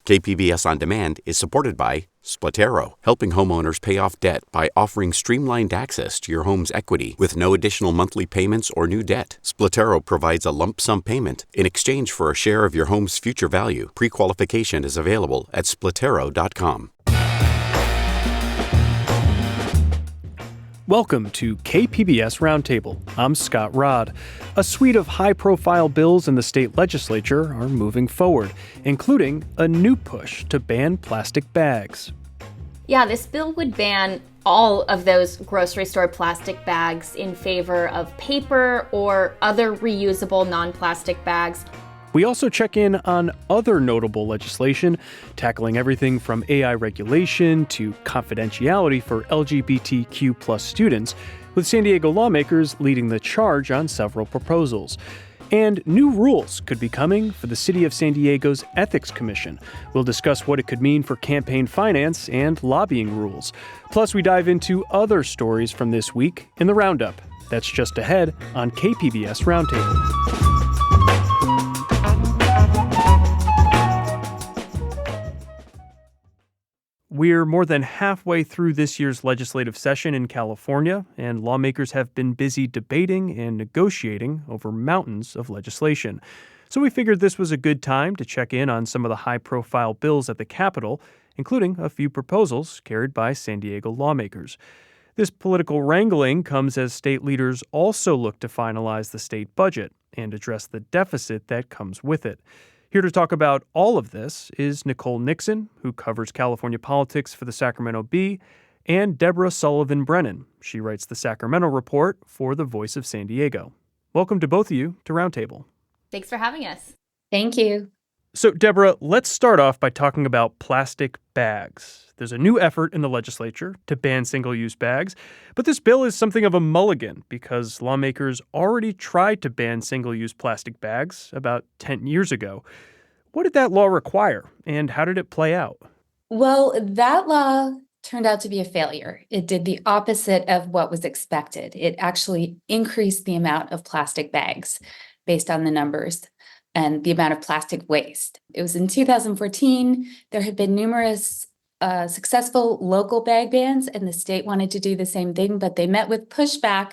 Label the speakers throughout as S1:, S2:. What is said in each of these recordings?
S1: KPBS On Demand is supported by Splatero, helping homeowners pay off debt by offering streamlined access to your home's equity with no additional monthly payments or new debt. Splatero provides a lump sum payment in exchange for a share of your home's future value. Pre-qualification is available at splatero.com.
S2: Welcome to KPBS Roundtable. I'm Scott Rodd. A suite of high-profile bills in the state legislature are moving forward, including a new push to ban plastic bags.
S3: Yeah, this bill would ban all of those grocery store plastic bags in favor of paper or other reusable non-plastic bags.
S2: We also check in on other notable legislation, tackling everything from AI regulation to confidentiality for LGBTQ+ students, with San Diego lawmakers leading the charge on several proposals. And new rules could be coming for the City of San Diego's Ethics Commission. We'll discuss what it could mean for campaign finance and lobbying rules. Plus, we dive into other stories from this week in the Roundup. That's just ahead on KPBS Roundtable. We're more than halfway through this year's legislative session in California, and lawmakers have been busy debating and negotiating over mountains of legislation. So we figured this was a good time to check in on some of the high-profile bills at the Capitol, including a few proposals carried by San Diego lawmakers. This political wrangling comes as state leaders also look to finalize the state budget and address the deficit that comes with it. Here to talk about all of this is Nicole Nixon, who covers California politics for the Sacramento Bee, and Deborah Sullivan Brennan. She writes the Sacramento Report for the Voice of San Diego. Welcome to both of you to Roundtable.
S3: Thanks for having us.
S4: Thank you.
S2: So, Deborah, let's start off by talking about plastic bags. There's a new effort in the legislature to ban single-use bags, but this bill is something of a mulligan because lawmakers already tried to ban single-use plastic bags about 10 years ago. What did that law require, and how did it play out?
S4: Well, that law turned out to be a failure. It did the opposite of what was expected. It actually increased the amount of plastic bags based on the numbers and the amount of plastic waste. It was in 2014. There had been numerous successful local bag bans, and the state wanted to do the same thing, but they met with pushback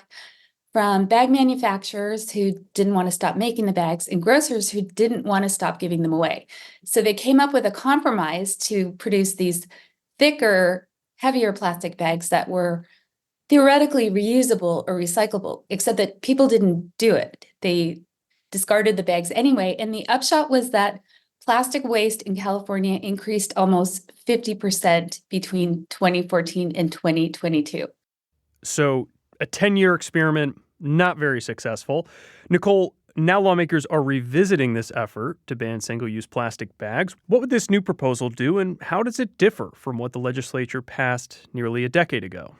S4: from bag manufacturers who didn't want to stop making the bags and grocers who didn't want to stop giving them away. So they came up with a compromise to produce these thicker, heavier plastic bags that were theoretically reusable or recyclable, except that people didn't do it. They discarded the bags anyway, and the upshot was that plastic waste in California increased almost 50% between 2014 and 2022.
S2: So a 10-year experiment, not very successful. Nicole, now lawmakers are revisiting this effort to ban single-use plastic bags. What would this new proposal do, and how does it differ from what the legislature passed nearly a decade ago?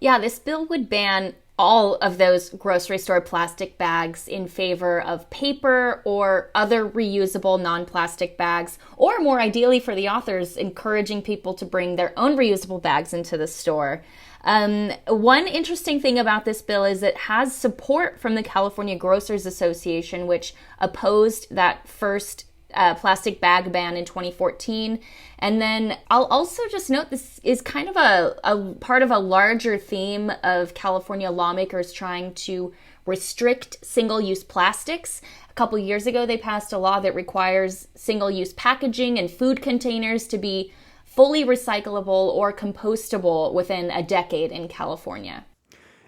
S3: Yeah, this bill would ban all of those grocery store plastic bags in favor of paper or other reusable non-plastic bags, or more ideally for the authors, encouraging people to bring their own reusable bags into the store. One interesting thing about this bill is it has support from the California Grocers Association, which opposed that first plastic bag ban in 2014. And then I'll also just note this is kind of a part of a larger theme of California lawmakers trying to restrict single-use plastics. A couple years ago, they passed a law that requires single-use packaging and food containers to be fully recyclable or compostable within a decade in California.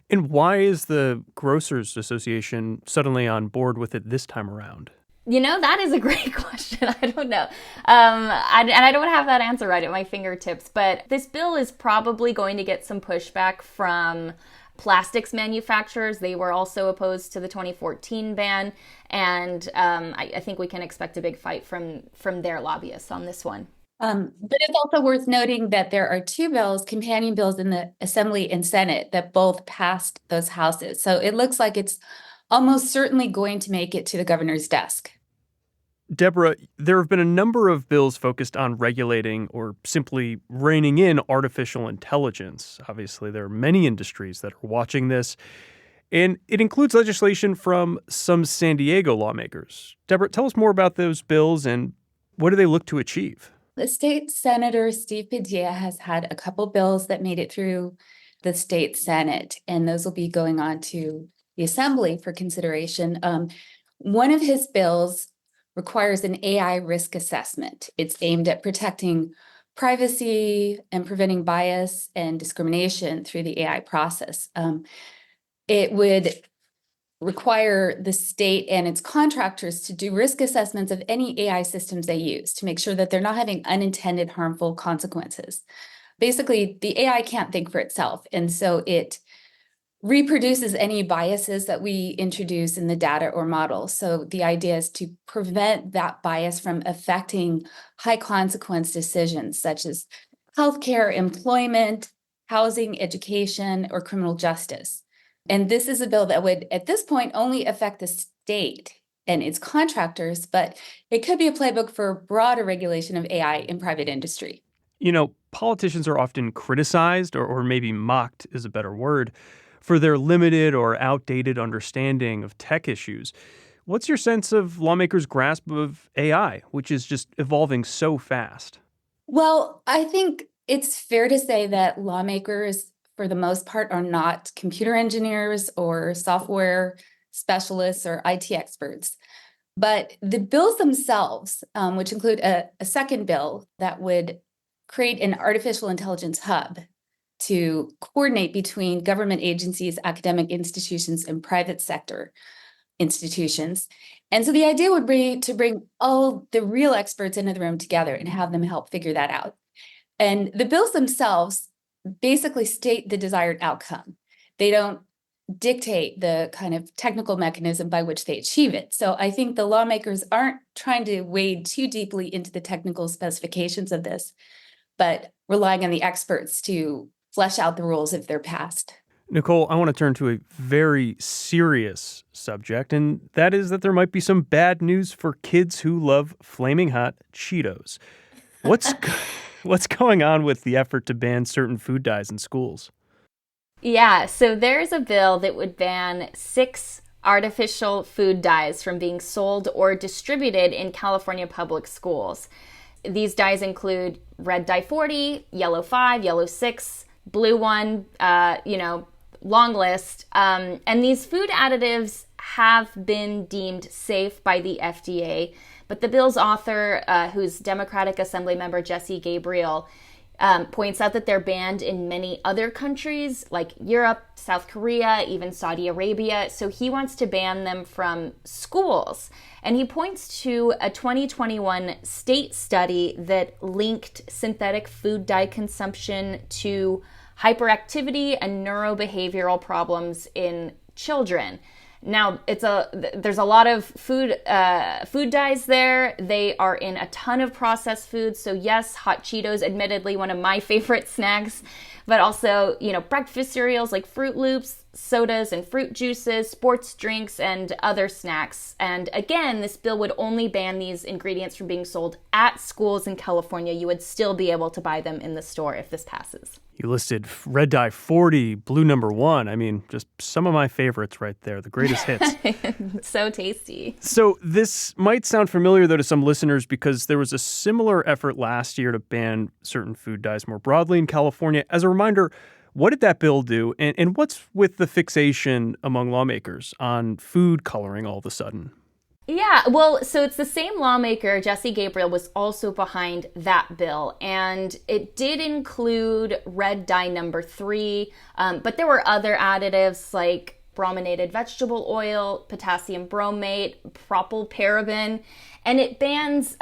S2: And why is the Grocers Association suddenly on board with it this time around?
S3: You know, that is a great question. I don't know. I don't have that answer right at my fingertips, but this bill is probably going to get some pushback from plastics manufacturers. They were also opposed to the 2014 ban, and I think we can expect a big fight from their lobbyists on this one.
S4: But it's also worth noting that there are two bills, companion bills in the Assembly and Senate that both passed those houses. So it looks like it's almost certainly going to make it to the governor's desk.
S2: Deborah, there have been a number of bills focused on regulating or simply reining in artificial intelligence. Obviously, there are many industries that are watching this, and it includes legislation from some San Diego lawmakers. Deborah, tell us more about those bills and what do they look to achieve?
S4: The state senator, Steve Padilla, has had a couple bills that made it through the state Senate, and those will be going on to the Assembly for consideration. One of his bills requires an AI risk assessment. It's aimed at protecting privacy and preventing bias and discrimination through the AI process. It would require the state and its contractors to do risk assessments of any AI systems they use to make sure that they're not having unintended harmful consequences. Basically, the AI can't think for itself, and so it reproduces any biases that we introduce in the data or model. So the idea is to prevent that bias from affecting high consequence decisions such as healthcare, employment, housing, education, or criminal justice. And this is a bill that would, at this point, only affect the state and its contractors, but it could be a playbook for broader regulation of AI in private industry.
S2: Politicians are often criticized, or maybe mocked is a better word, for their limited or outdated understanding of tech issues. What's your sense of lawmakers' grasp of AI, which is just evolving so fast?
S4: Well, I think it's fair to say that lawmakers, for the most part, are not computer engineers or software specialists or IT experts. But the bills themselves, which include a second bill that would create an artificial intelligence hub to coordinate between government agencies, academic institutions, and private sector institutions. And so the idea would be to bring all the real experts into the room together and have them help figure that out. And the bills themselves basically state the desired outcome. They don't dictate the kind of technical mechanism by which they achieve it. So I think the lawmakers aren't trying to wade too deeply into the technical specifications of this, but relying on the experts to flesh out the rules if they're passed.
S2: Nicole, I want to turn to a very serious subject, and that is that there might be some bad news for kids who love flaming hot Cheetos. What's going on with the effort to ban certain food dyes in schools?
S3: Yeah, so there's a bill that would ban 6 artificial food dyes from being sold or distributed in California public schools. These dyes include red dye 40, yellow 5, yellow 6, blue 1, long list. And these food additives have been deemed safe by the FDA. But the bill's author, who's Democratic Assembly member Jesse Gabriel, points out that they're banned in many other countries like Europe, South Korea, even Saudi Arabia. So he wants to ban them from schools. And he points to a 2021 state study that linked synthetic food dye consumption to hyperactivity and neurobehavioral problems in children. Now, there's a lot of food dyes there. They are in a ton of processed foods. So yes, hot Cheetos, admittedly one of my favorite snacks, but also, breakfast cereals like Fruit Loops, sodas and fruit juices, sports drinks, and other snacks. And again, this bill would only ban these ingredients from being sold at schools in California. You would still be able to buy them in the store if this passes.
S2: You listed red dye 40, blue number 1. I mean, just some of my favorites right there, the greatest hits.
S3: So tasty.
S2: So this might sound familiar, though, to some listeners because there was a similar effort last year to ban certain food dyes more broadly in California. As a reminder, what did that bill do? And what's with the fixation among lawmakers on food coloring all of a sudden?
S3: Yeah, well, so it's the same lawmaker, Jesse Gabriel, was also behind that bill. And it did include red dye number 3, but there were other additives like brominated vegetable oil, potassium bromate, propylparaben, and it bans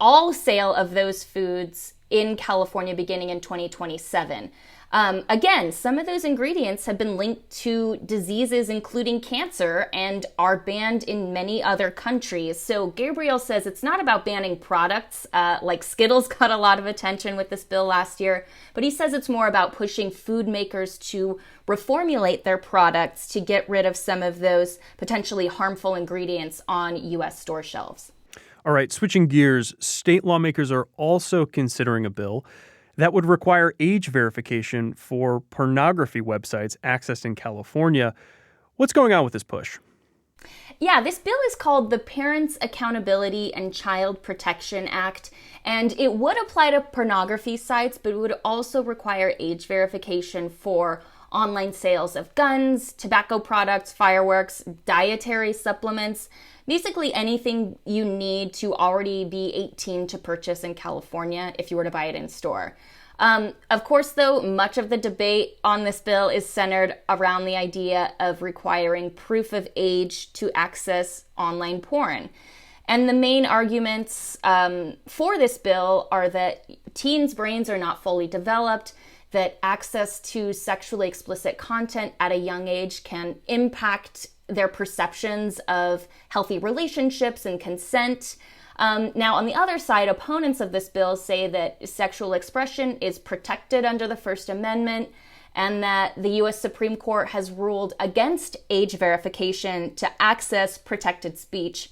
S3: all sale of those foods in California beginning in 2027. Again, some of those ingredients have been linked to diseases, including cancer, and are banned in many other countries. So Gabriel says it's not about banning products, like Skittles got a lot of attention with this bill last year, but he says it's more about pushing food makers to reformulate their products to get rid of some of those potentially harmful ingredients on U.S. store shelves.
S2: All right, switching gears, state lawmakers are also considering a bill that would require age verification for pornography websites accessed in California. What's going on with this push?
S3: Yeah, this bill is called the Parents' Accountability and Child Protection Act, and it would apply to pornography sites, but it would also require age verification for online sales of guns, tobacco products, fireworks, dietary supplements, basically anything you need to already be 18 to purchase in California if you were to buy it in store. Of course, though, much of the debate on this bill is centered around the idea of requiring proof of age to access online porn. And the main arguments for this bill are that teens' brains are not fully developed, that access to sexually explicit content at a young age can impact their perceptions of healthy relationships and consent. Now, on the other side, opponents of this bill say that sexual expression is protected under the First Amendment and that the U.S. Supreme Court has ruled against age verification to access protected speech.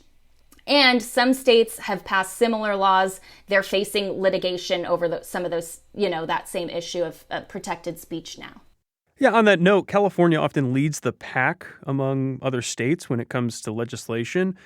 S3: And some states have passed similar laws. They're facing litigation over some of those, that same issue of protected speech now.
S2: Yeah, on that note, California often leads the pack among other states when it comes to legislation.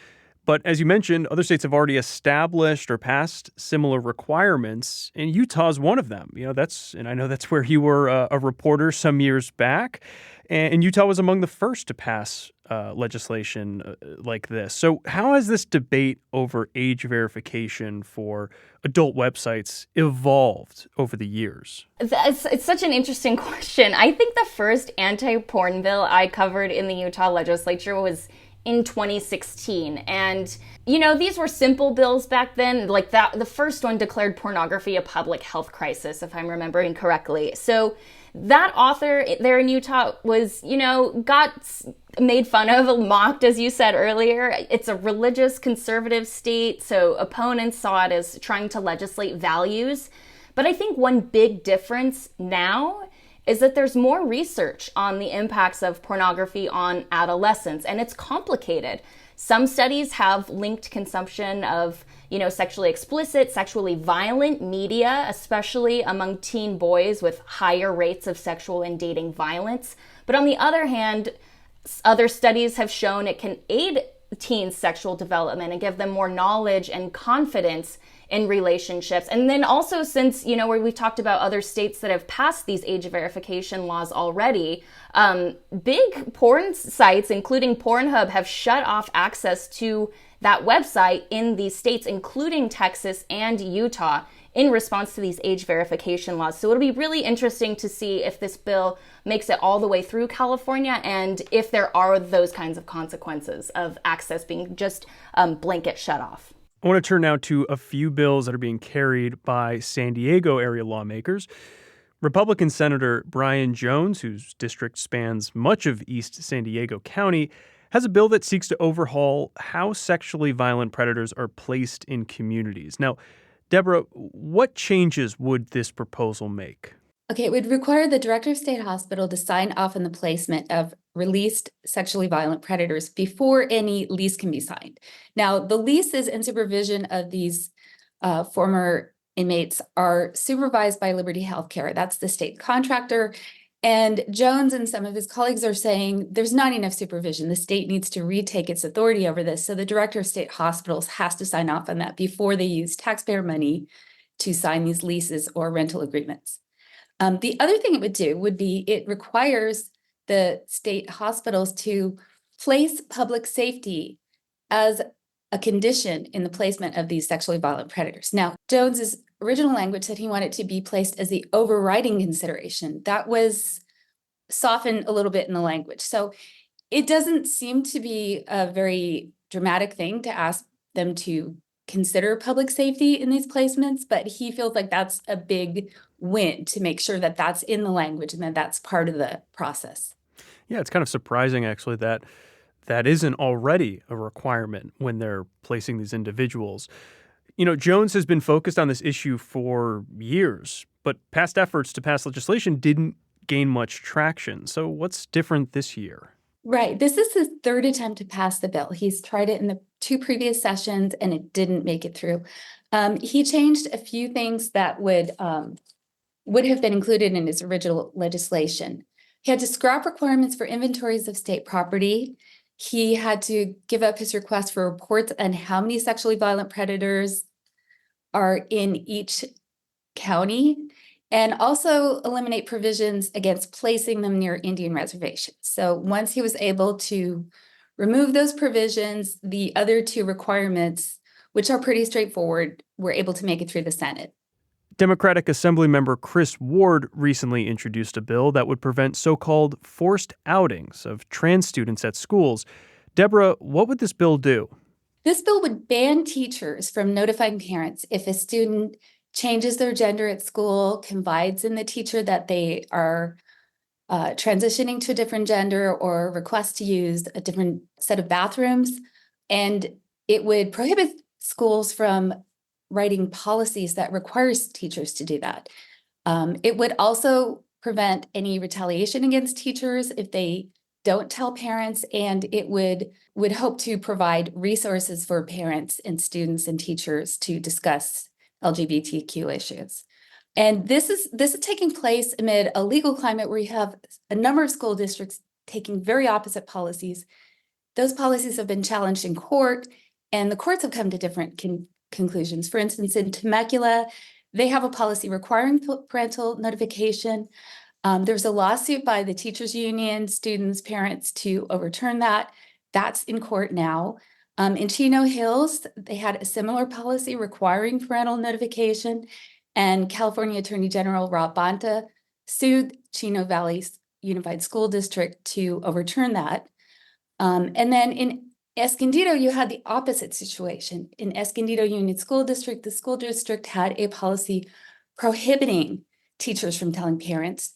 S2: But as you mentioned, other states have already established or passed similar requirements, and Utah's one of them. And I know that's where you were a reporter some years back, and Utah was among the first to pass legislation like this. So how has this debate over age verification for adult websites evolved over the years?
S3: It's such an interesting question. I think the first anti-porn bill I covered in the Utah legislature was in 2016. And, these were simple bills back then. Like the first one declared pornography a public health crisis, if I'm remembering correctly. So that author there in Utah was, got made fun of, mocked, as you said earlier. It's a religious conservative state, so opponents saw it as trying to legislate values. But I think one big difference now is that there's more research on the impacts of pornography on adolescents, and it's complicated. Some studies have linked consumption of, sexually explicit, sexually violent media, especially among teen boys with higher rates of sexual and dating violence. But on the other hand, other studies have shown it can aid teens' sexual development and give them more knowledge and confidence in relationships. And then also, since, where we've talked about other states that have passed these age verification laws already, big porn sites, including Pornhub, have shut off access to that website in these states, including Texas and Utah, in response to these age verification laws. So it'll be really interesting to see if this bill makes it all the way through California and if there are those kinds of consequences of access being just blanket shut off.
S2: I want to turn now to a few bills that are being carried by San Diego area lawmakers. Republican Senator Brian Jones, whose district spans much of East San Diego County, has a bill that seeks to overhaul how sexually violent predators are placed in communities. Now, Deborah, what changes would this proposal make?
S4: Okay, it would require the director of state hospital to sign off on the placement of released sexually violent predators before any lease can be signed. Now, the leases and supervision of these former inmates are supervised by Liberty Healthcare. That's the state contractor. And Jones and some of his colleagues are saying there's not enough supervision. The state needs to retake its authority over this. So the director of state hospitals has to sign off on that before they use taxpayer money to sign these leases or rental agreements. The other thing it would do would be it requires the state hospitals to place public safety as a condition in the placement of these sexually violent predators. Now, Jones's original language said he wanted to be placed as the overriding consideration. That was softened a little bit in the language. So it doesn't seem to be a very dramatic thing to ask them to consider public safety in these placements, but he feels like that's a big win to make sure that that's in the language and that that's part of the process.
S2: Yeah, it's kind of surprising, actually, that that isn't already a requirement when they're placing these individuals. Jones has been focused on this issue for years, but past efforts to pass legislation didn't gain much traction. So what's different this year?
S4: Right. This is his third attempt to pass the bill. He's tried it in the two previous sessions and it didn't make it through. He changed a few things that would have been included in his original legislation. He had to scrap requirements for inventories of state property. He had to give up his request for reports on how many sexually violent predators are in each county, and also eliminate provisions against placing them near Indian reservations. So once he was able to remove those provisions, the other two requirements, which are pretty straightforward, were able to make it through the Senate.
S2: Democratic Assemblymember Chris Ward recently introduced a bill that would prevent so-called forced outings of trans students at schools. Deborah, what would this bill do?
S4: This bill would ban teachers from notifying parents if a student changes their gender at school, confides in the teacher that they are transitioning to a different gender, or requests to use a different set of bathrooms. And it would prohibit schools from writing policies that requires teachers to do that. It would also prevent any retaliation against teachers if they don't tell parents, and it would hope to provide resources for parents and students and teachers to discuss LGBTQ issues. And this is taking place amid a legal climate where you have a number of school districts taking very opposite policies. Those policies have been challenged in court, and the courts have come to different conclusions. For instance, in Temecula, they have a policy requiring parental notification. There's a lawsuit by the teachers union, students, parents to overturn that. That's in court now. In Chino Hills, they had a similar policy requiring parental notification, and California Attorney General Rob Bonta sued Chino Valley Unified School District to overturn that. And then in Escondido, you had the opposite situation. In Escondido Union School District, the school district had a policy prohibiting teachers from telling parents.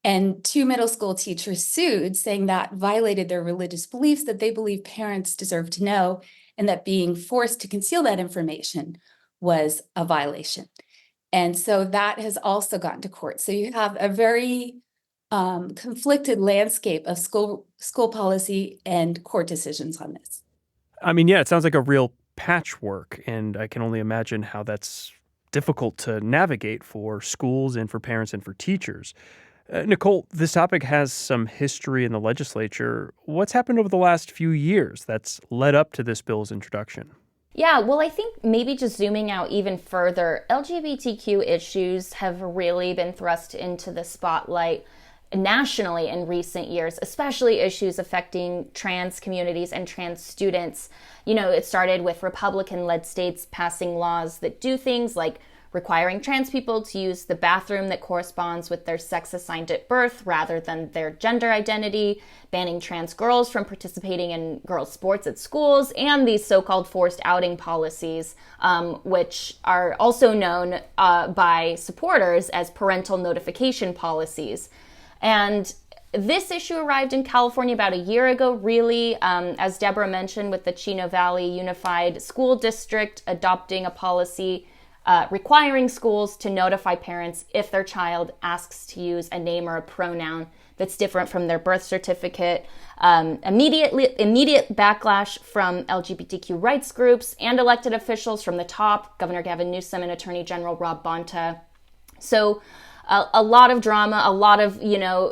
S4: And two middle school teachers sued, saying that violated their religious beliefs, that they believe parents deserve to know, and that being forced to conceal that information was a violation. And so that has also gotten to court. So you have a very conflicted landscape of school policy and court decisions on this.
S2: I mean, yeah, it sounds like a real patchwork, and I can only imagine how that's difficult to navigate for schools and for parents and for teachers. Nicole, this topic has some history in the legislature. What's happened over the last few years that's led up to this bill's introduction?
S3: Yeah, well, I think maybe just zooming out even further, LGBTQ issues have really been thrust into the spotlight nationally in recent years, especially issues affecting trans communities and trans students. You know, it started with Republican-led states passing laws that do things like requiring trans people to use the bathroom that corresponds with their sex assigned at birth rather than their gender identity, banning trans girls from participating in girls' sports at schools, and these so-called forced outing policies, which are also known by supporters as parental notification policies. And this issue arrived in California about a year ago, really, as Deborah mentioned, with the Chino Valley Unified School District adopting a policy requiring schools to notify parents if their child asks to use a name or a pronoun that's different from their birth certificate. Immediate backlash from LGBTQ rights groups and elected officials from the top, Governor Gavin Newsom and Attorney General Rob Bonta. So a lot of drama, a lot of,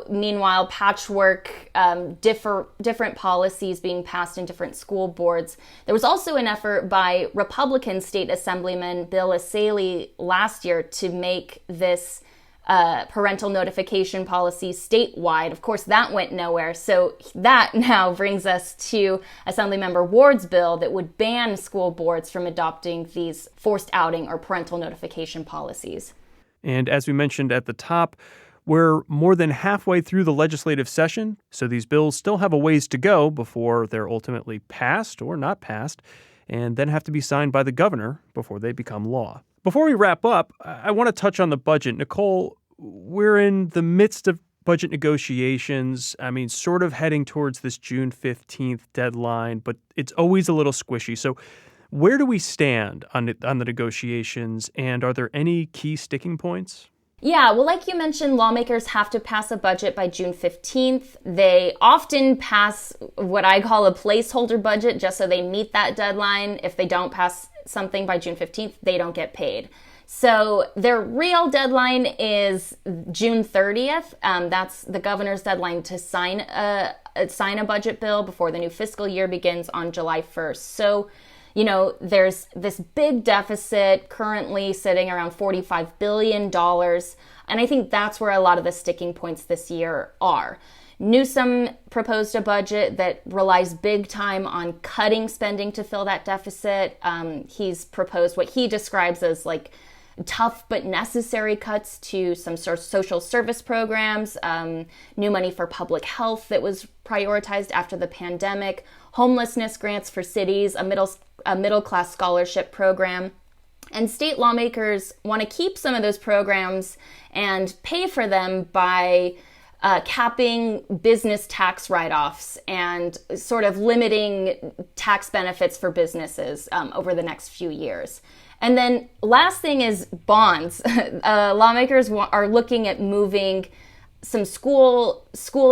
S3: meanwhile, patchwork, different policies being passed in different school boards. There was also an effort by Republican State Assemblyman Bill Asaley last year to make this parental notification policy statewide. Of course, that went nowhere. So that now brings us to Assemblymember Ward's bill that would ban school boards from adopting these forced outing or parental notification policies.
S2: And as we mentioned at the top, we're more than halfway through the legislative session, so these bills still have a ways to go before they're ultimately passed or not passed, and then have to be signed by the governor before they become law. Before we wrap up, I want to touch on the budget. Nicole, we're in the midst of budget negotiations. I mean, sort of heading towards this June 15th deadline, but it's always a little squishy. So where do we stand on the negotiations, and are there any key sticking points?
S3: Yeah, well, like you mentioned, lawmakers have to pass a budget by June 15th. They often pass what I call a placeholder budget just so they meet that deadline. If they don't pass something by June 15th, they don't get paid. So their real deadline is June 30th. That's the governor's deadline to sign sign a budget bill before the new fiscal year begins on July 1st. So, there's this big deficit currently sitting around $45 billion. And I think that's where a lot of the sticking points this year are. Newsom proposed a budget that relies big time on cutting spending to fill that deficit. He's proposed what he describes as like tough but necessary cuts to some sort of social service programs, new money for public health that was prioritized after the pandemic, homelessness grants for cities, a middle class scholarship program. And state lawmakers want to keep some of those programs and pay for them by capping business tax write-offs and sort of limiting tax benefits for businesses over the next few years. And then last thing is bonds. Lawmakers are looking at moving some school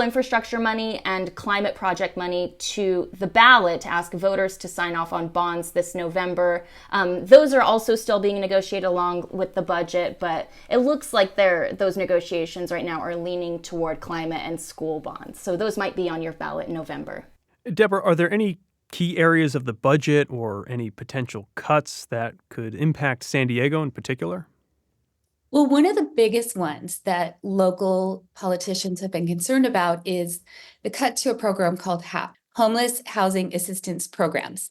S3: infrastructure money and climate project money to the ballot to ask voters to sign off on bonds this November. Those are also still being negotiated along with the budget, but it looks like those negotiations right now are leaning toward climate and school bonds. So those might be on your ballot in November.
S2: Deborah, are there any key areas of the budget or any potential cuts that could impact San Diego in particular?
S4: Well, one of the biggest ones that local politicians have been concerned about is the cut to a program called HAP, Homeless Housing Assistance Programs.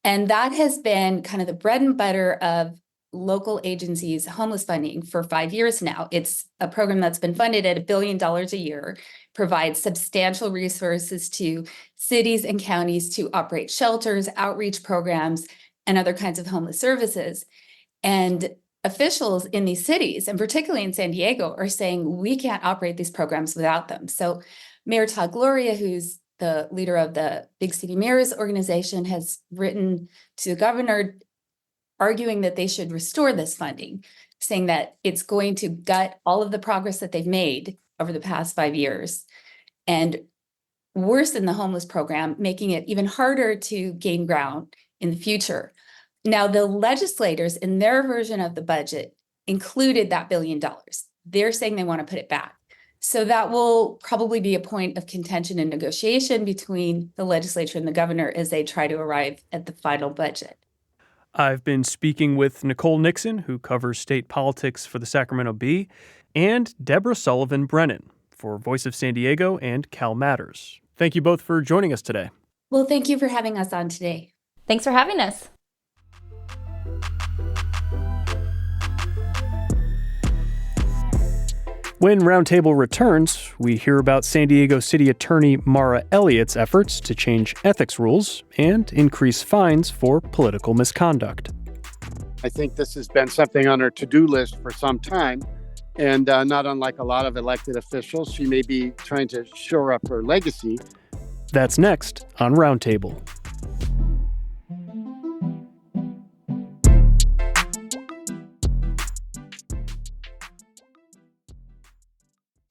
S4: And that has been kind of the bread and butter of local agencies' homeless funding for 5 years now. It's a program that's been funded at $1 billion a year, provides substantial resources to cities and counties to operate shelters, outreach programs, and other kinds of homeless services. And officials in these cities, and particularly in San Diego, are saying we can't operate these programs without them. So Mayor Todd Gloria, who's the leader of the Big City Mayors organization, has written to the governor arguing that they should restore this funding, saying that it's going to gut all of the progress that they've made over the past 5 years and worsen the homeless program, making it even harder to gain ground in the future. Now, the legislators in their version of the budget included that $1 billion. They're saying they want to put it back. So that will probably be a point of contention and negotiation between the legislature and the governor as they try to arrive at the final budget.
S2: I've been speaking with Nicole Nixon, who covers state politics for the Sacramento Bee, and Deborah Sullivan Brennan for Voice of San Diego and Cal Matters. Thank you both for joining us today.
S4: Well, thank you for having us on today.
S3: Thanks for having us.
S2: When Roundtable returns, we hear about San Diego City Attorney Mara Elliott's efforts to change ethics rules and increase fines for political misconduct.
S5: I think this has been something on her to-do list for some time, and not unlike a lot of elected officials, she may be trying to shore up her legacy.
S2: That's next on Roundtable.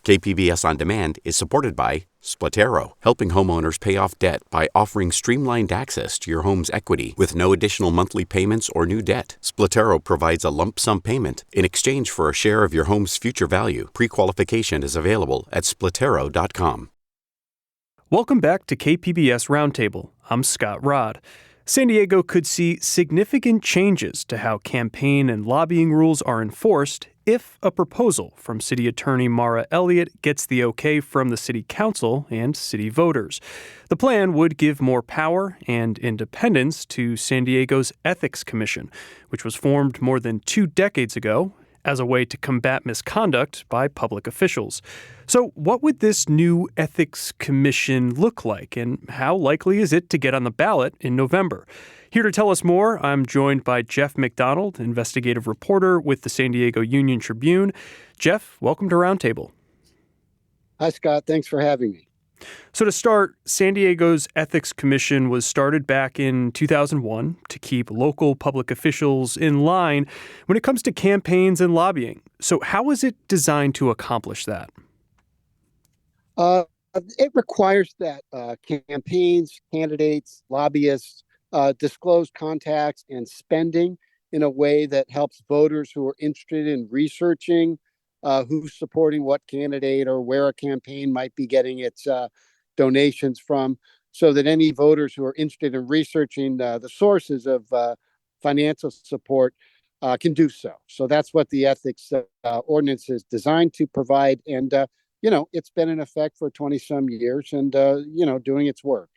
S1: KPBS On Demand is supported by Splatero, helping homeowners pay off debt by offering streamlined access to your home's equity with no additional monthly payments or new debt. Splatero provides a lump sum payment in exchange for a share of your home's future value. Pre-qualification is available at splatero.com.
S2: Welcome back to KPBS Roundtable. I'm Scott Rod. San Diego could see significant changes to how campaign and lobbying rules are enforced if a proposal from City Attorney Mara Elliott gets the okay from the City Council and city voters. The plan would give more power and independence to San Diego's Ethics Commission, which was formed more than 2 decades ago as a way to combat misconduct by public officials. So what would this new Ethics Commission look like, and how likely is it to get on the ballot in November? Here to tell us more, I'm joined by Jeff McDonald, investigative reporter with the San Diego Union-Tribune. Jeff, welcome to Roundtable.
S5: Hi, Scott. Thanks for having me.
S2: So to start, San Diego's Ethics Commission was started back in 2001 to keep local public officials in line when it comes to campaigns and lobbying. So how is it designed to accomplish that?
S5: It requires that campaigns, candidates, lobbyists disclose contacts and spending in a way that helps voters who are interested in researching who's supporting what candidate or where a campaign might be getting its donations from, so that any voters who are interested in researching the sources of financial support can do so. So that's what the ethics ordinance is designed to provide. And, it's been in effect for 20 some years and, doing its work.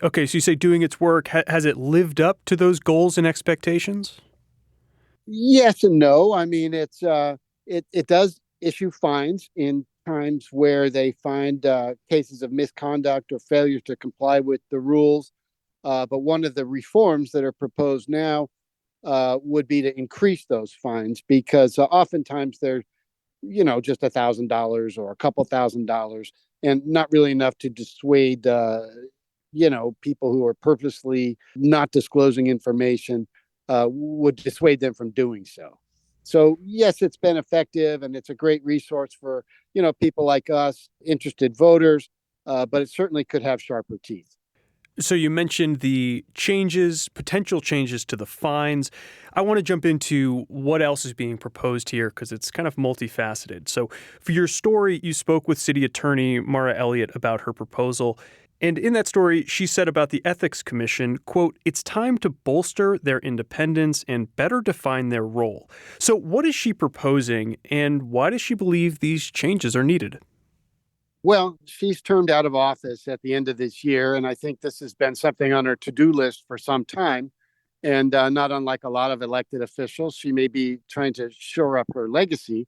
S2: Okay, so you say doing its work. Has it lived up to those goals and expectations?
S5: Yes and no. I mean, it does issue fines in times where they find cases of misconduct or failure to comply with the rules. But one of the reforms that are proposed now would be to increase those fines, because oftentimes they're, just $1,000 or a couple $1,000, and not really enough to dissuade, people who are purposely not disclosing information, would dissuade them from doing so. So yes, it's been effective, and it's a great resource for, people like us, interested voters, but it certainly could have sharper teeth.
S2: So you mentioned the potential changes to the fines. I want to jump into what else is being proposed here, because it's kind of multifaceted. So for your story, you spoke with City Attorney Mara Elliott about her proposal. And in that story, she said about the Ethics Commission, quote, "It's time to bolster their independence and better define their role." So what is she proposing, and why does she believe these changes are needed?
S5: Well, she's termed out of office at the end of this year, and I think this has been something on her to-do list for some time. And not unlike a lot of elected officials, she may be trying to shore up her legacy,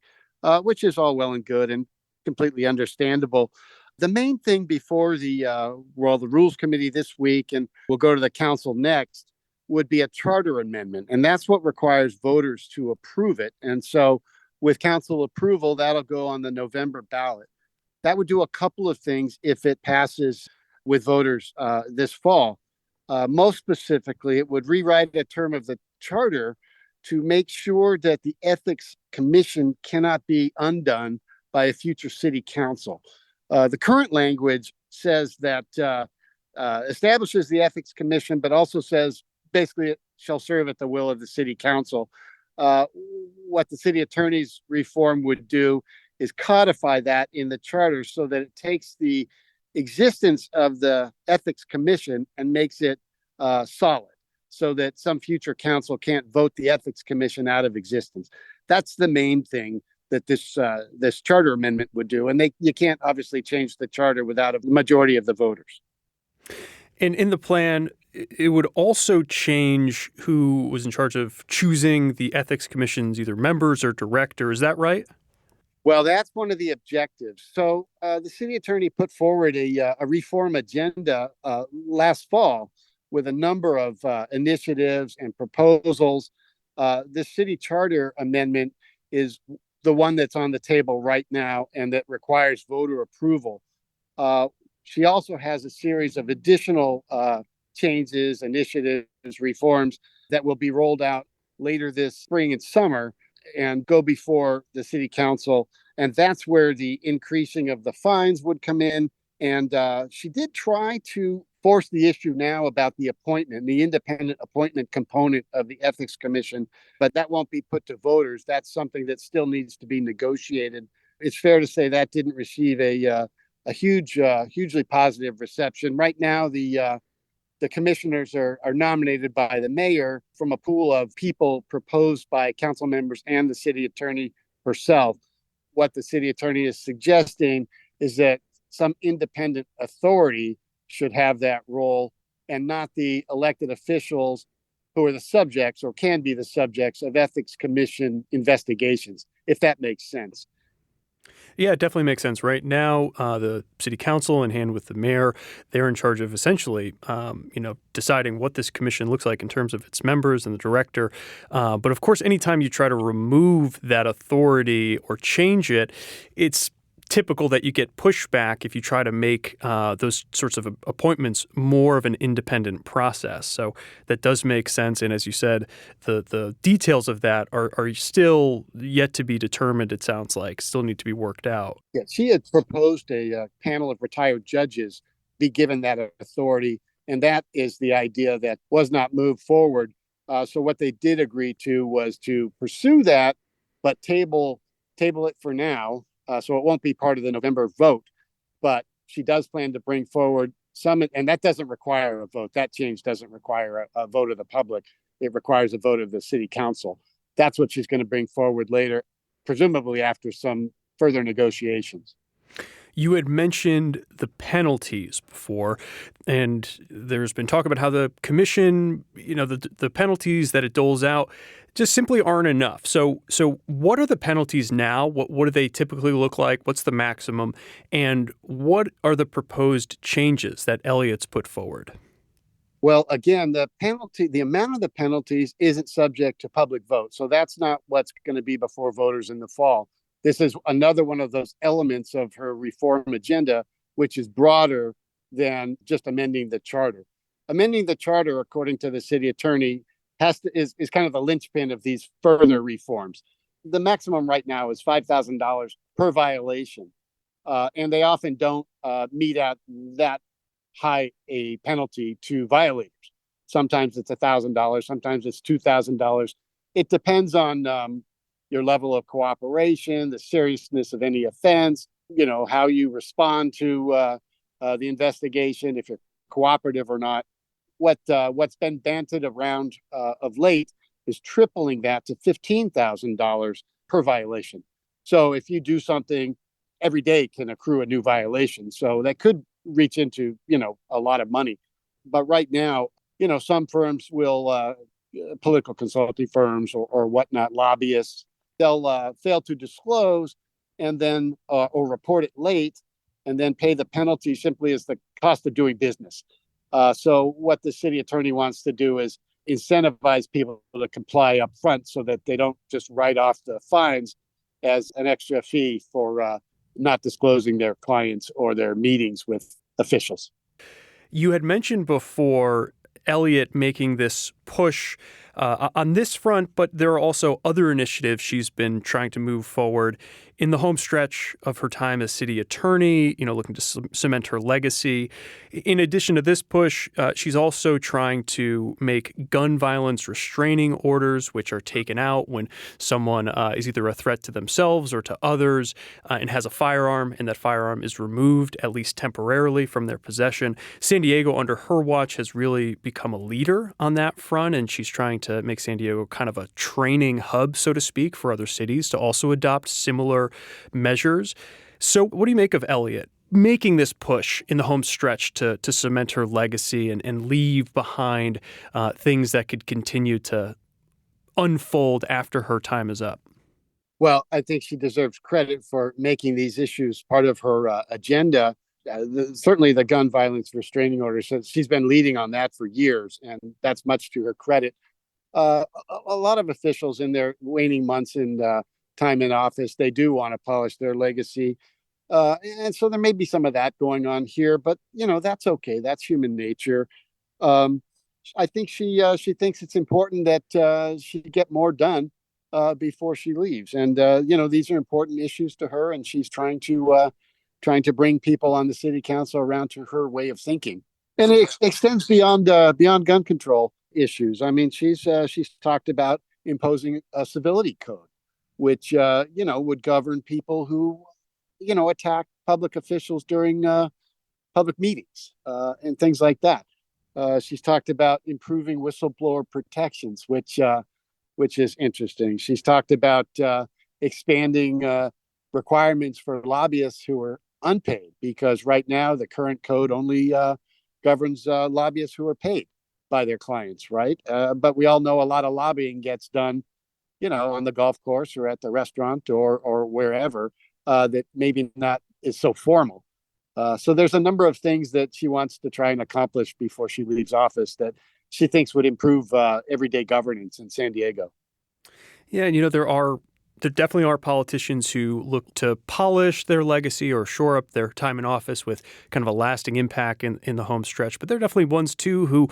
S5: which is all well and good and completely understandable. The main thing before the Rules Committee this week, and we'll go to the council next, would be a charter amendment. And that's what requires voters to approve it. And so with council approval, that'll go on the November ballot. That would do a couple of things if it passes with voters this fall. Most specifically, it would rewrite a term of the charter to make sure that the Ethics Commission cannot be undone by a future city council. The current language says that establishes the Ethics Commission, but also says basically it shall serve at the will of the city council. What the city attorney's reform would do is codify that in the charter so that it takes the existence of the Ethics Commission and makes it solid, so that some future council can't vote the Ethics Commission out of existence. That's the main thing that this charter amendment would do. And you can't obviously change the charter without a majority of the voters.
S2: And in the plan, it would also change who was in charge of choosing the Ethics Commission's either members or director. Is that right?
S5: Well, that's one of the objectives. So the city attorney put forward a reform agenda last fall with a number of initiatives and proposals. The city charter amendment is the one that's on the table right now and that requires voter approval. She also has a series of additional changes, initiatives, reforms that will be rolled out later this spring and summer and go before the city council. And that's where the increasing of the fines would come in. And she did try to force the issue now about the independent appointment component of the Ethics Commission, but that won't be put to voters. That's something that still needs to be negotiated. It's fair to say that didn't receive a hugely positive reception. Right now, the commissioners are nominated by the mayor from a pool of people proposed by council members and the city attorney herself. What the city attorney is suggesting is that some independent authority should have that role and not the elected officials who are the subjects or can be the subjects of Ethics Commission investigations, if that makes sense.
S2: Yeah, it definitely makes sense. Right now, the city council, in hand with the mayor, they're in charge of essentially, deciding what this commission looks like in terms of its members and the director. But of course, anytime you try to remove that authority or change it, it's typical that you get pushback if you try to make those sorts of appointments more of an independent process. So that does make sense. And as you said, the details of that are still yet to be determined, it sounds like, still need to be worked out.
S5: Yeah, she had proposed a panel of retired judges be given that authority. And that is the idea that was not moved forward. So what they did agree to was to pursue that, but table it for now. So it won't be part of the November vote. But she does plan to bring forward some, and that doesn't require a vote. That change doesn't require a vote of the public. It requires a vote of the city council. That's what she's going to bring forward later, presumably after some further negotiations.
S2: You had mentioned the penalties before, and there's been talk about how the commission, the penalties that it doles out just simply aren't enough. So what are the penalties now? What do they typically look like? What's the maximum? And what are the proposed changes that Elliott's put forward?
S5: Well, again, the amount of the penalties isn't subject to public vote. So that's not what's going to be before voters in the fall. This is another one of those elements of her reform agenda, which is broader than just amending the charter. Amending the charter, according to the city attorney, is kind of the linchpin of these further reforms. The maximum right now is $5,000 per violation, and they often don't mete out that high a penalty to violators. Sometimes it's $1,000, sometimes it's $2,000. It depends on your level of cooperation, the seriousness of any offense, how you respond to the investigation, if you're cooperative or not. What's been banted around of late is tripling that to $15,000 per violation. So if you do something, every day can accrue a new violation. So that could reach into, a lot of money. But right now, some firms will, political consulting firms or whatnot, lobbyists, they'll fail to disclose and then or report it late and then pay the penalty simply as the cost of doing business. So what the city attorney wants to do is incentivize people to comply up front so that they don't just write off the fines as an extra fee for not disclosing their clients or their meetings with officials.
S2: You had mentioned before Elliott making this push on this front, but there are also other initiatives she's been trying to move forward in the home stretch of her time as city attorney, looking to cement her legacy. In addition to this push, she's also trying to make gun violence restraining orders, which are taken out when someone is either a threat to themselves or to others and has a firearm, and that firearm is removed, at least temporarily, from their possession. San Diego, under her watch, has really become a leader on that front, and she's trying to make San Diego kind of a training hub, so to speak, for other cities to also adopt similar measures. So what do you make of Elliott making this push in the home stretch to cement her legacy and leave behind things that could continue to unfold after her time is up?
S5: Well, I think she deserves credit for making these issues part of her agenda. Certainly the gun violence restraining order, so she's been leading on that for years, and that's much to her credit. A lot of officials in their waning months in time in office, they do want to polish their legacy. And so there may be some of that going on here, but, that's okay. That's human nature. I think she thinks it's important that she get more done before she leaves. And, these are important issues to her, and she's trying to bring people on the city council around to her way of thinking. And it extends beyond gun control issues. I mean, she's talked about imposing a civility code, which would govern people who attack public officials during public meetings and things like that. She's talked about improving whistleblower protections, which is interesting. She's talked about expanding requirements for lobbyists who are unpaid, because right now the current code only governs lobbyists who are paid by their clients, right? But we all know a lot of lobbying gets done, on the golf course or at the restaurant or wherever that maybe not is so formal. So there's a number of things that she wants to try and accomplish before she leaves office that she thinks would improve everyday governance in San Diego.
S2: Yeah, and there definitely are politicians who look to polish their legacy or shore up their time in office with kind of a lasting impact in the home stretch. But there are definitely ones, too, who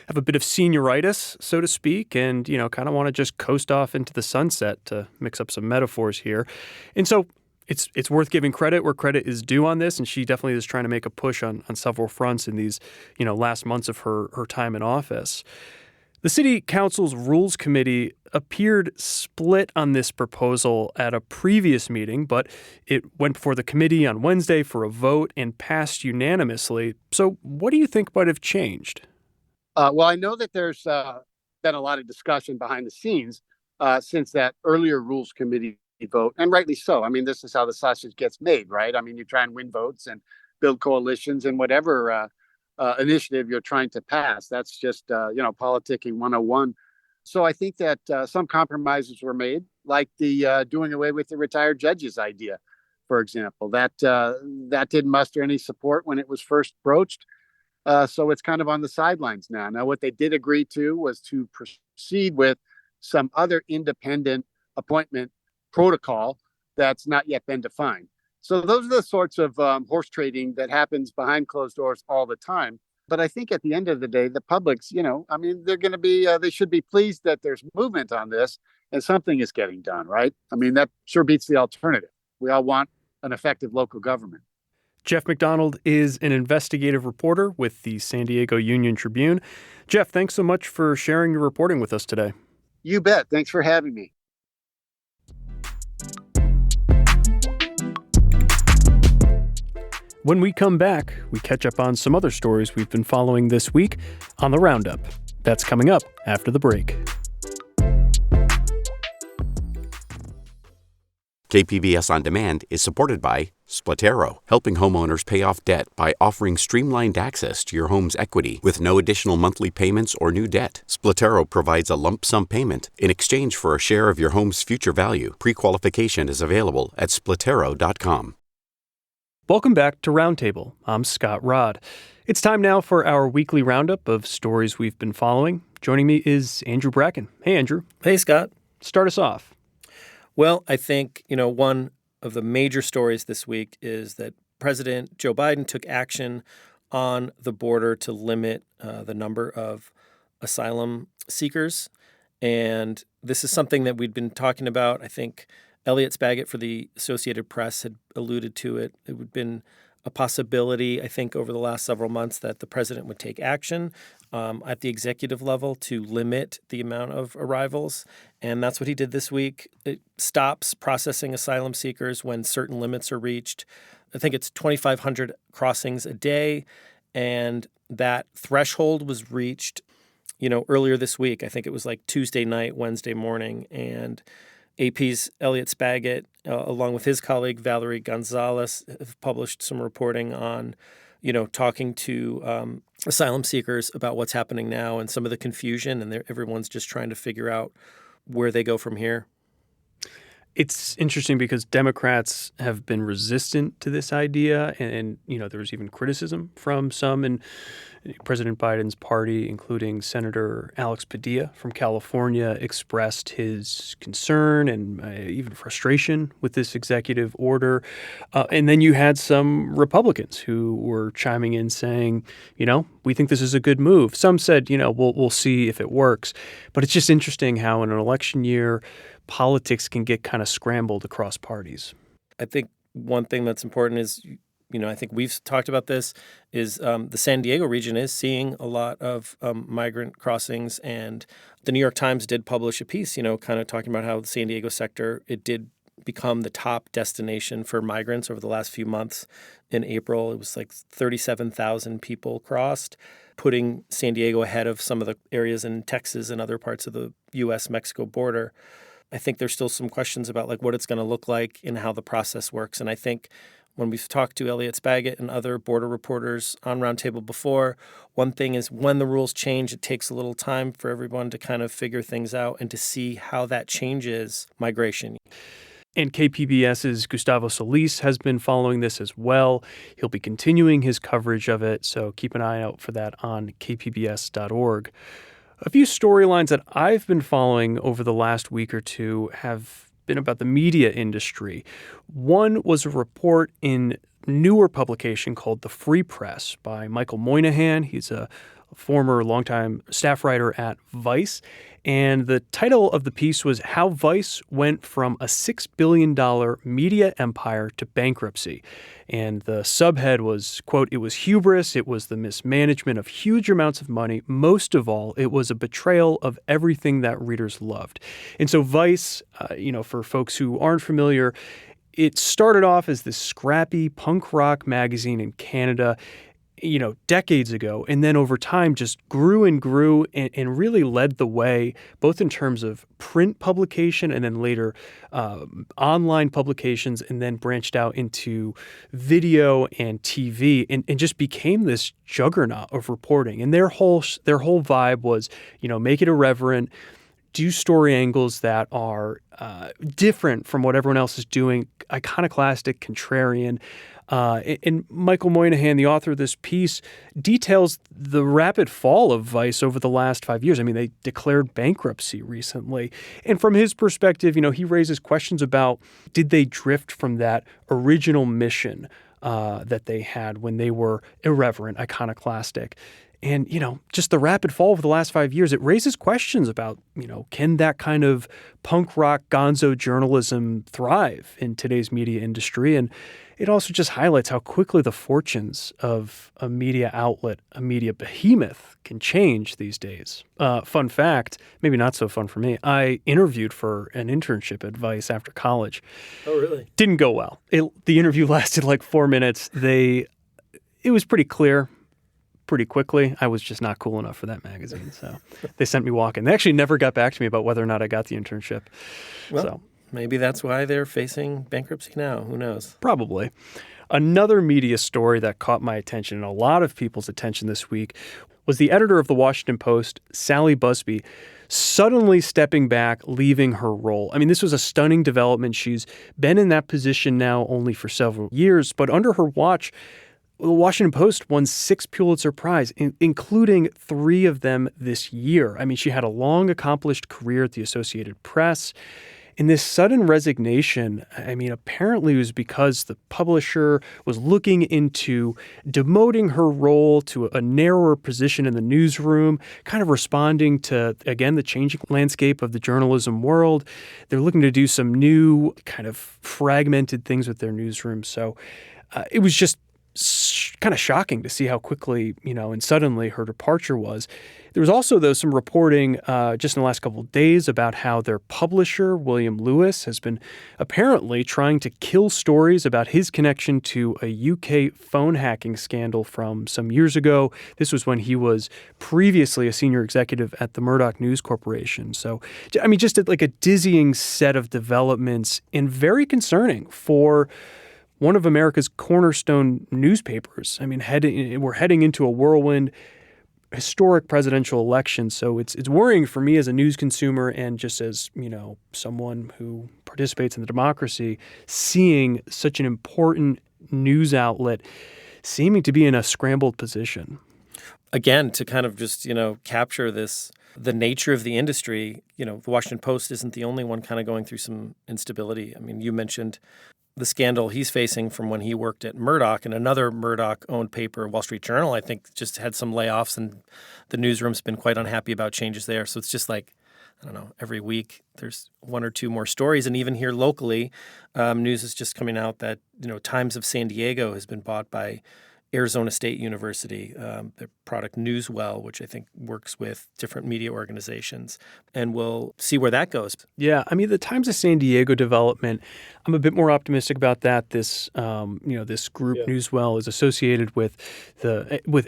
S2: have a bit of senioritis, so to speak, and, kind of want to just coast off into the sunset, to mix up some metaphors here. And so it's worth giving credit where credit is due on this, and she definitely is trying to make a push on several fronts in these, last months of her time in office. The City Council's Rules Committee appeared split on this proposal at a previous meeting, but it went before the committee on Wednesday for a vote and passed unanimously. So what do you think might have changed?
S5: Well, I know that there's been a lot of discussion behind the scenes since that earlier Rules Committee vote, and rightly so. I mean, this is how the sausage gets made, right? I mean, you try and win votes and build coalitions and whatever initiative you're trying to pass. That's just, politicking 101. So I think that some compromises were made, like the doing away with the retired judges idea, for example. That didn't muster any support when it was first broached. So it's kind of on the sidelines now. Now, what they did agree to was to proceed with some other independent appointment protocol that's not yet been defined. So those are the sorts of horse trading that happens behind closed doors all the time. But I think at the end of the day, the public's, they're going to be, they should be pleased that there's movement on this and something is getting done, right? I mean, that sure beats the alternative. We all want an effective local government.
S2: Jeff McDonald is an investigative reporter with the San Diego Union-Tribune. Jeff, thanks so much for sharing your reporting with us today.
S5: You bet. Thanks for having me.
S2: When we come back, we catch up on some other stories we've been following this week on the Roundup. That's coming up after the break.
S1: KPBS On Demand is supported by Splatero, helping homeowners pay off debt by offering streamlined access to your home's equity with no additional monthly payments or new debt. Splatero provides a lump sum payment in exchange for a share of your home's future value. Pre-qualification is available at splatero.com.
S2: Welcome back to Roundtable. I'm Scott Rod. It's time now for our weekly roundup of stories we've been following. Joining me is Andrew Bracken. Hey, Andrew.
S6: Hey, Scott.
S2: Start us off.
S6: Well, I think, one of the major stories this week is that President Joe Biden took action on the border to limit the number of asylum seekers. And this is something that we'd been talking about. I think Elliot Spaggett for the Associated Press had alluded to it. It would have been a possibility, I think, over the last several months that the president would take action at the executive level to limit the amount of arrivals. And that's what he did this week. It stops processing asylum seekers when certain limits are reached. I think it's 2,500 crossings a day. And that threshold was reached, earlier this week. I think it was like Tuesday night, Wednesday morning. And AP's Elliot Spaggett, along with his colleague Valerie Gonzalez, have published some reporting on, talking to asylum seekers about what's happening now and some of the confusion, and everyone's just trying to figure out where they go from here.
S2: It's interesting because Democrats have been resistant to this idea, and there was even criticism from some in President Biden's party, including Senator Alex Padilla from California, expressed his concern and even frustration with this executive order. And then you had some Republicans who were chiming in saying, we think this is a good move. Some said, we'll see if it works. But it's just interesting how in an election year, politics can get kind of scrambled across parties.
S6: I think one thing that's important is, I think we've talked about this, is the San Diego region is seeing a lot of migrant crossings. And the New York Times did publish a piece, kind of talking about how the San Diego sector, it did become the top destination for migrants over the last few months. In April, it was like 37,000 people crossed, putting San Diego ahead of some of the areas in Texas and other parts of the U.S.-Mexico border. I think there's still some questions about what it's going to look like and how the process works. And I think when we've talked to Elliot Spaggett and other border reporters on Roundtable before, one thing is when the rules change, it takes a little time for everyone to kind of figure things out and to see how that changes migration.
S2: And KPBS's Gustavo Solis has been following this as well. He'll be continuing his coverage of it, so keep an eye out for that on kpbs.org. A few storylines that I've been following over the last week or two have been about the media industry. One was a report in newer publication called The Free Press by Michael Moynihan. He's a a former longtime staff writer at Vice. And the title of the piece was How Vice Went from a $6 billion Media Empire to Bankruptcy. And the subhead was, quote, "It was hubris, it was the mismanagement of huge amounts of money. Most of all, it was a betrayal of everything that readers loved." And so Vice, for folks who aren't familiar, it started off as this scrappy punk rock magazine in Canada, decades ago, and then over time just grew and grew and really led the way, both in terms of print publication and then later online publications, and then branched out into video and TV and just became this juggernaut of reporting. And their whole vibe was, make it irreverent, do story angles that are different from what everyone else is doing, iconoclastic, contrarian. And Michael Moynihan, the author of this piece, details the rapid fall of Vice over the last 5 years. I mean, they declared bankruptcy recently. And from his perspective, he raises questions about, did they drift from that original mission that they had when they were irreverent, iconoclastic? And, just the rapid fall over the last 5 years, it raises questions about, can that kind of punk rock gonzo journalism thrive in today's media industry? And it also just highlights how quickly the fortunes of a media outlet, a media behemoth, can change these days. Fun fact, maybe not so fun for me, I interviewed for an internship at Vice after college.
S6: Oh, really?
S2: Didn't go well. The interview lasted like 4 minutes. It was pretty clear pretty quickly. I was just not cool enough for that magazine. So they sent me walking. They actually never got back to me about whether or not I got the internship.
S6: Well, maybe that's why they're facing bankruptcy now. Who knows?
S2: Probably. Another media story that caught my attention and a lot of people's attention this week was the editor of the Washington Post, Sally Busby, suddenly stepping back, leaving her role. I mean, this was a stunning development. She's been in that position now only for several years, but under her watch, the Washington Post won 6 Pulitzer Prize, including 3 of them this year. I mean, she had a long, accomplished career at the Associated Press. And this sudden resignation, apparently was because the publisher was looking into demoting her role to a narrower position in the newsroom, kind of responding to, again, the changing landscape of the journalism world. They're looking to do some new kind of fragmented things with their newsroom. So it was just kind of shocking to see how quickly, and suddenly her departure was. There was also, though, some reporting just in the last couple of days about how their publisher, William Lewis, has been apparently trying to kill stories about his connection to a UK phone hacking scandal from some years ago. This was when he was previously a senior executive at the Murdoch News Corporation. So, just like a dizzying set of developments and very concerning for one of America's cornerstone newspapers. We're heading into a whirlwind, historic presidential election. So it's worrying for me as a news consumer and just as, someone who participates in the democracy, seeing such an important news outlet seeming to be in a scrambled position.
S6: Again, to kind of just, capture the nature of the industry, the Washington Post isn't the only one kind of going through some instability. You mentioned the scandal he's facing from when he worked at Murdoch, and another Murdoch-owned paper, Wall Street Journal, I think just had some layoffs, and the newsroom's been quite unhappy about changes there. So it's just like, I don't know, every week there's 1 or 2 more stories. And even here locally, news is just coming out that, Times of San Diego has been bought by Arizona State University, their product Newswell, which I think works with different media organizations, and we'll see where that goes.
S2: Yeah, the Times of San Diego development, I'm a bit more optimistic about that. This, this group Newswell is associated with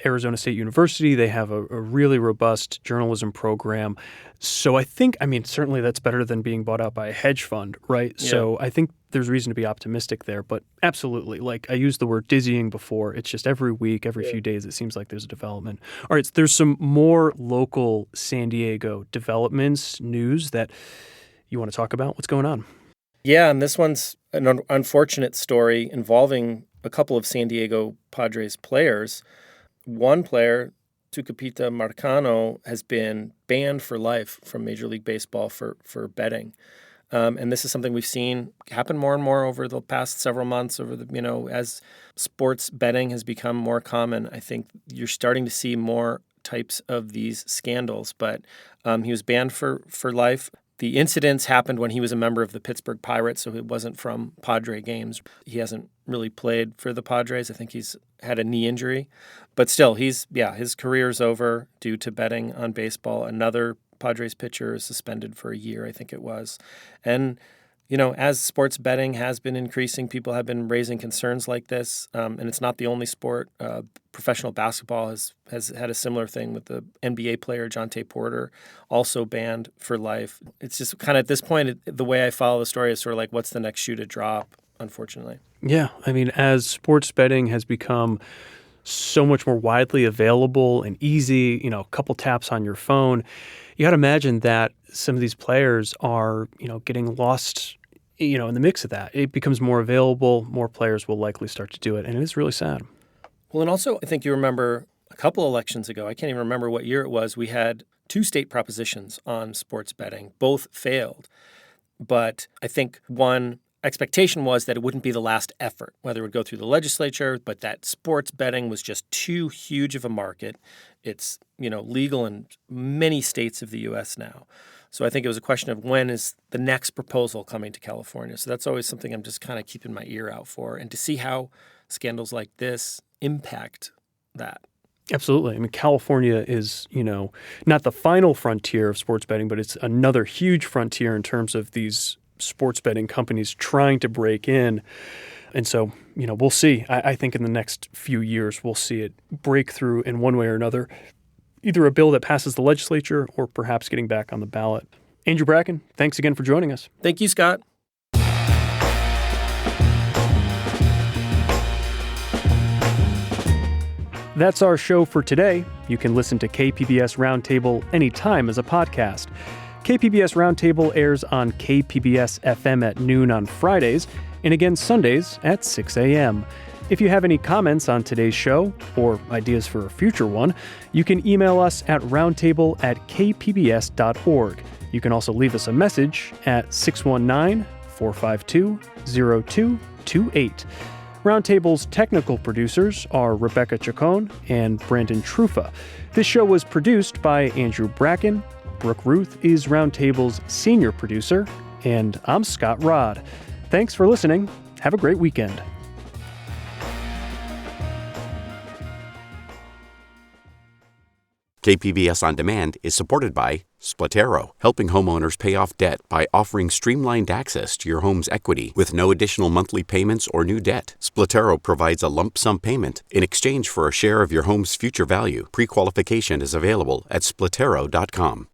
S2: Arizona State University. They have a really robust journalism program. So I think, certainly that's better than being bought out by a hedge fund, right? Yeah. So I think there's reason to be optimistic there, but absolutely, like I used the word dizzying before. It's just every week, every few days, it seems like there's a development. All right, so there's some more local San Diego developments, news that you want to talk about. What's going on?
S6: Yeah, and this one's an unfortunate story involving a couple of San Diego Padres players. One player, Tucupita Marcano, has been banned for life from Major League Baseball for betting. And this is something we've seen happen more and more over the past several months. As sports betting has become more common, I think you're starting to see more types of these scandals. But he was banned for life. The incidents happened when he was a member of the Pittsburgh Pirates, so it wasn't from Padre games. He hasn't really played for the Padres. I think he's had a knee injury. But still, his career's over due to betting on baseball. Another Padres pitcher is suspended for a year, I think it was. And as sports betting has been increasing, people have been raising concerns like this, and it's not the only sport. Professional basketball has had a similar thing with the NBA player Jonte Porter, also banned for life. It's just kind of at this point, the way I follow the story is sort of like, what's the next shoe to drop, unfortunately.
S2: Yeah, I mean, as sports betting has become so much more widely available and easy, a couple taps on your phone, you got to imagine that some of these players are, getting lost in the mix of that. It becomes more available, more players will likely start to do it, and it is really sad.
S6: Well, and also, I think you remember a couple elections ago, I can't even remember what year it was, we had 2 state propositions on sports betting. Both failed. But I think one expectation was that it wouldn't be the last effort, whether it would go through the legislature, but that sports betting was just too huge of a market. It's, legal in many states of the U.S. now. So I think it was a question of when is the next proposal coming to California. So that's always something I'm just kind of keeping my ear out for, and to see how scandals like this impact that.
S2: Absolutely. I mean, California is, not the final frontier of sports betting, but it's another huge frontier in terms of these sports betting companies trying to break in. And so, we'll see. I think in the next few years, we'll see it break through in one way or another, either a bill that passes the legislature or perhaps getting back on the ballot. Andrew Bracken, thanks again for joining us.
S6: Thank you, Scott.
S2: That's our show for today. You can listen to KPBS Roundtable anytime as a podcast. KPBS Roundtable airs on KPBS FM at noon on Fridays and again Sundays at 6 a.m. If you have any comments on today's show or ideas for a future one, you can email us at roundtable@kpbs.org. You can also leave us a message at 619-452-0228. Roundtable's technical producers are Rebecca Chacon and Brandon Trufa. This show was produced by Andrew Bracken. Brooke Ruth is Roundtable's senior producer, and I'm Scott Rod. Thanks for listening. Have a great weekend.
S1: KPBS On Demand is supported by Splatero, helping homeowners pay off debt by offering streamlined access to your home's equity with no additional monthly payments or new debt. Splatero provides a lump sum payment in exchange for a share of your home's future value. Pre-qualification is available at splatero.com.